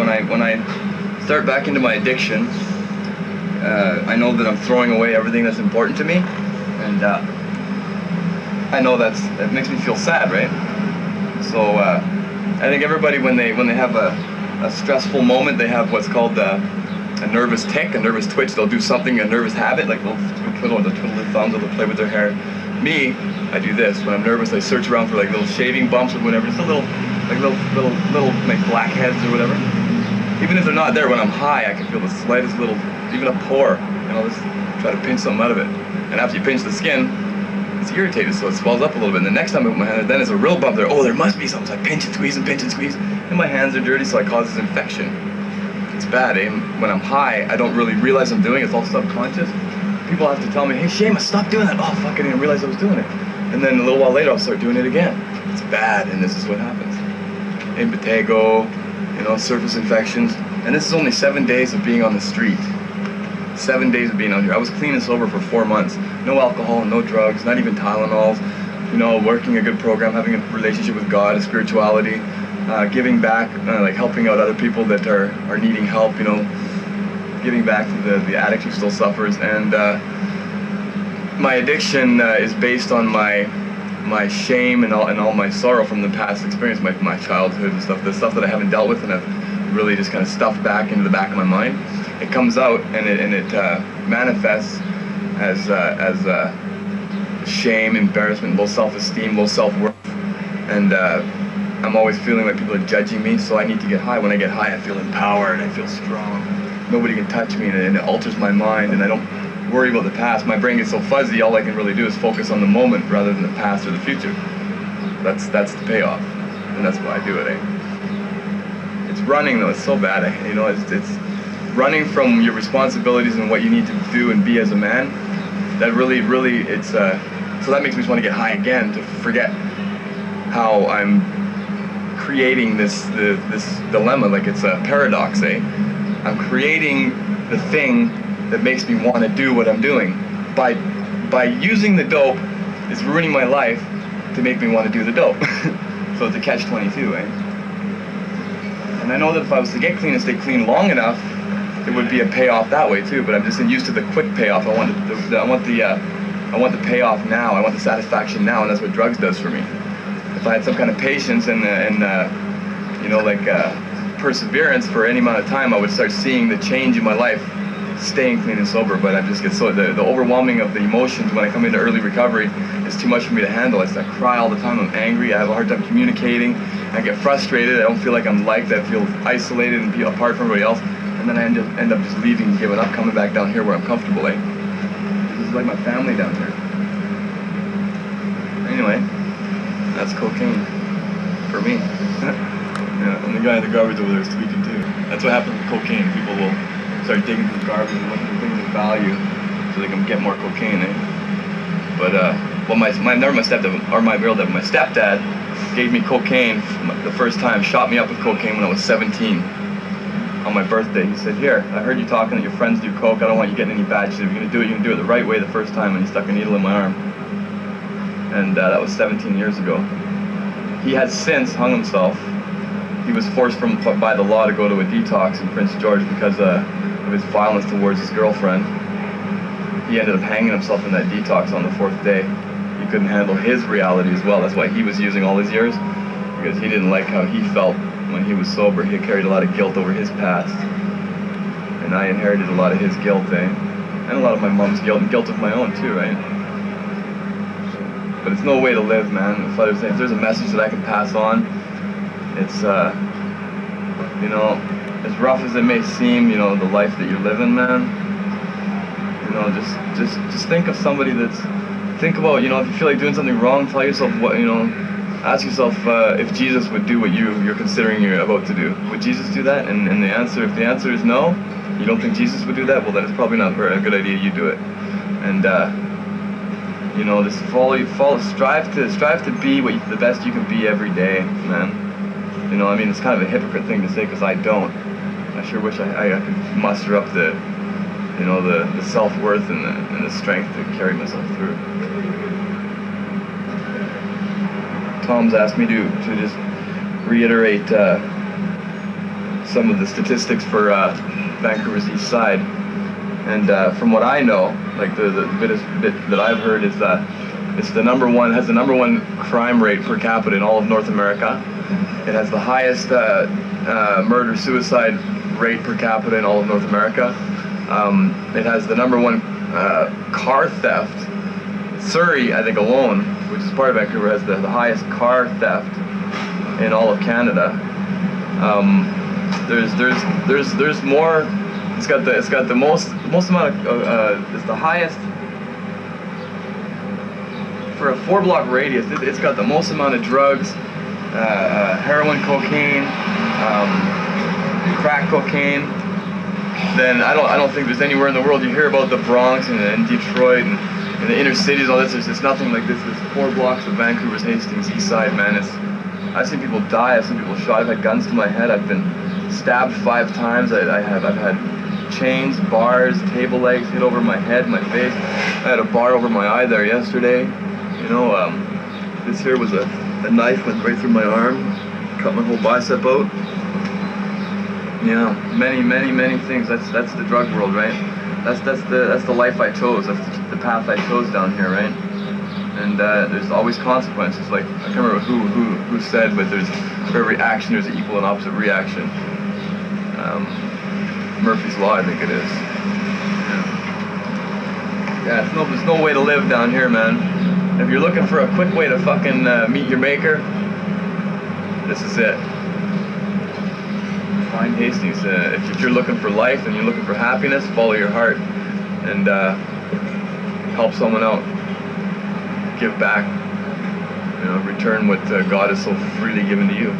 I start back into my addiction, I know that I'm throwing away everything that's important to me, and I know that makes me feel sad, right? So I think everybody, when they have a stressful moment, they have what's called a nervous tick, a nervous twitch. They'll do something, a nervous habit, like they'll twiddle their thumbs, or they'll play with their hair. Me, I do this. When I'm nervous, I search around for like little shaving bumps or whatever, just a little like blackheads or whatever. Even if they're not there, when I'm high, I can feel the slightest little, even a pore, and I'll just try to pinch something out of it. And after you pinch the skin, it's irritated, so it swells up a little bit. And the next time I put my hand, then it's a real bump there. Oh, there must be something. So I pinch and squeeze and pinch and squeeze, and my hands are dirty, so it causes infection. It's bad, eh? When I'm high, I don't really realize I'm doing it. It's all subconscious. People have to tell me, hey, Seamus, stop doing that. Oh, fuck, I didn't realize I was doing it. And then a little while later, I'll start doing it again. It's bad, and this is what happens. Impetigo, surface infections. And this is only 7 days of being on the street. 7 days of being out here. I was clean and sober for 4 months. No alcohol, no drugs, not even Tylenols. Working a good program, having a relationship with God, a spirituality, giving back, like helping out other people that are needing help, giving back to the addict who still suffers. And my addiction is based on my shame and all my sorrow from the past experience, my childhood and stuff, the stuff that I haven't dealt with and I've really just kind of stuffed back into the back of my mind. It comes out and it manifests as shame, embarrassment, low self-esteem, low self-worth, and I'm always feeling like people are judging me, so I need to get high. When I get high, I feel empowered, I feel strong. Nobody can touch me, and it alters my mind, and I don't worry about the past. My brain gets so fuzzy, all I can really do is focus on the moment rather than the past or the future. That's the payoff, and that's why I do it, eh? It's running, though. It's so bad, eh? It's running from your responsibilities and what you need to do and be as a man. That really, so that makes me just want to get high again, to forget how I'm creating this dilemma, like it's a paradox, eh? I'm creating the thing that makes me want to do what I'm doing. By using the dope, it's ruining my life to make me want to do the dope. So it's a catch-22, eh? And I know that if I was to get clean and stay clean long enough, it would be a payoff that way too, but I'm just used to the quick payoff. I want the payoff now. I want the satisfaction now, and that's what drugs does for me. If I had some kind of patience and perseverance for any amount of time, I would start seeing the change in my life, staying clean and sober. But I just get the overwhelming of the emotions when I come into early recovery is too much for me to handle. I cry all the time. I'm angry. I have a hard time communicating. I get frustrated. I don't feel like I'm liked. I feel isolated and apart from everybody else. And then I end up just leaving, giving up, coming back down here where I'm comfortable, eh? This is like my family down here. Anyway, that's cocaine for me. Yeah, and the guy in the garbage over there is tweaking too. That's what happens with cocaine. People will start digging through garbage and looking for things of value so they can get more cocaine, eh? But my stepdad gave me cocaine the first time, shot me up with cocaine when I was 17. On my birthday, he said, here, I heard you talking that your friends do coke, I don't want you getting any bad shit. If you're gonna do it, you can do it the right way the first time, and he stuck a needle in my arm. And that was 17 years ago. He has since hung himself. He was forced by the law to go to a detox in Prince George because of his violence towards his girlfriend. He ended up hanging himself in that detox on the 4th day. He couldn't handle his reality as well. That's why he was using all these years, because he didn't like how he felt when he was sober. He carried a lot of guilt over his past. And I inherited a lot of his guilt, eh? And a lot of my mom's guilt, and guilt of my own too, right? But it's no way to live, man. If there's a message that I can pass on, it's, as rough as it may seem, the life that you're living, man, just think of somebody think about, if you feel like doing something wrong, tell yourself ask yourself if Jesus would do what you're considering you're about to do. Would Jesus do that? And if the answer is no, you don't think Jesus would do that, well then it's probably not a good idea you do it. And just strive to be the best you can be every day, man. It's kind of a hypocrite thing to say because I don't. I sure wish I could muster up the self-worth and the strength to carry myself through. Tom's asked me to just reiterate some of the statistics for Vancouver's east side. And from what I know, like the bit that I've heard is that it's the number one, has the number one crime rate per capita in all of North America. It has the highest murder-suicide rate per capita in all of North America. It has the number one car theft. Surrey, I think alone, which is part of Vancouver, has the highest car theft in all of Canada. There's more. It's got the most amount of it's the highest for a 4-block radius. It's got the most amount of drugs, heroin, cocaine, crack cocaine. Then I don't think there's anywhere in the world. You hear about the Bronx and Detroit and the inner cities, all this. There's nothing like this. There's 4 blocks of Vancouver's Hastings East Side, man. I've seen people die. I've seen people shot. I've had guns to my head. I've been stabbed 5 times. I've had chains, bars, table legs hit over my head, my face. I had a bar over my eye there yesterday. You know, this here was a knife went right through my arm, cut my whole bicep out. Yeah, many things. That's the drug world, right? That's the life I chose. That's the path I chose down here, right? And there's always consequences. Like I can't remember who said, but for every action there's an equal and opposite reaction. Murphy's Law, I think it is. Yeah, there's no way to live down here, man. If you're looking for a quick way to fucking meet your maker, this is it. Find Hastings. If you're looking for life and you're looking for happiness, follow your heart and help someone out. Give back. You know, return what God has so freely given to you.